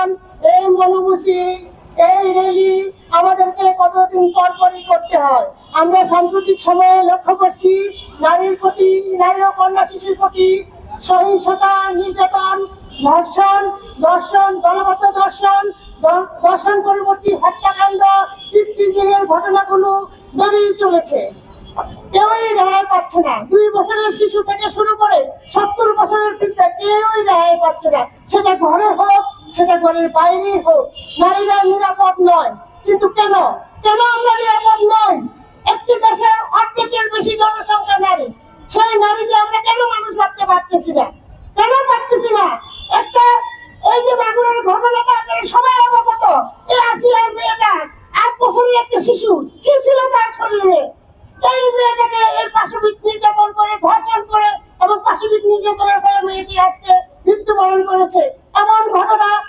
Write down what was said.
আন্দোলন, এই মনোমুচি, এই র্যালি আমাদেরকে কতদিন পর পরই করতে হয়। আমরা সাম্প্রতিক সময়ে লক্ষ্য করছি নারীর প্রতি, নারী ও কন্যা শিশুর প্রতি সহিংসতা, নির্যাতন, দলবদ্ধ দর্শন পরবর্তী হত্যাকাণ্ড, ইফতিজিংয়ের ঘটনাগুলো বেড়েই চলেছে। কেউই রেহাই পাচ্ছে না। 2 বছরের শিশু থেকে শুরু করে 70 বছরের বৃদ্ধা কেউই রেহাই পাচ্ছে না। সেটা ঘরে হোক, সেটা ঘরের বাইরেই হোক, নারীরা নিরাপদ নয়। কিন্তু কেন আমরা নিরাপদ নই? একটি দেশের অর্ধেকের বেশি জনসংখ্যা নারী, সেই নারীকে আমরা কেন মানুষ ভাবতে পারতেছি না? একটা এই যে মাগুরার ঘটনাটা আপনারা সবাই অবগত। এই আসিয়ার মেয়েটা 8 বছরের একটা শিশু, কি ছিল তার শরীরে? এই মেয়েটাকে এই পাশবিক নির্যাতন করে, ধর্ষণ করে এবং পাশবিক নির্যাতনের ফলে মেয়েটি আজকে মৃত্যুবরণ করেছে। এমন ঘটনা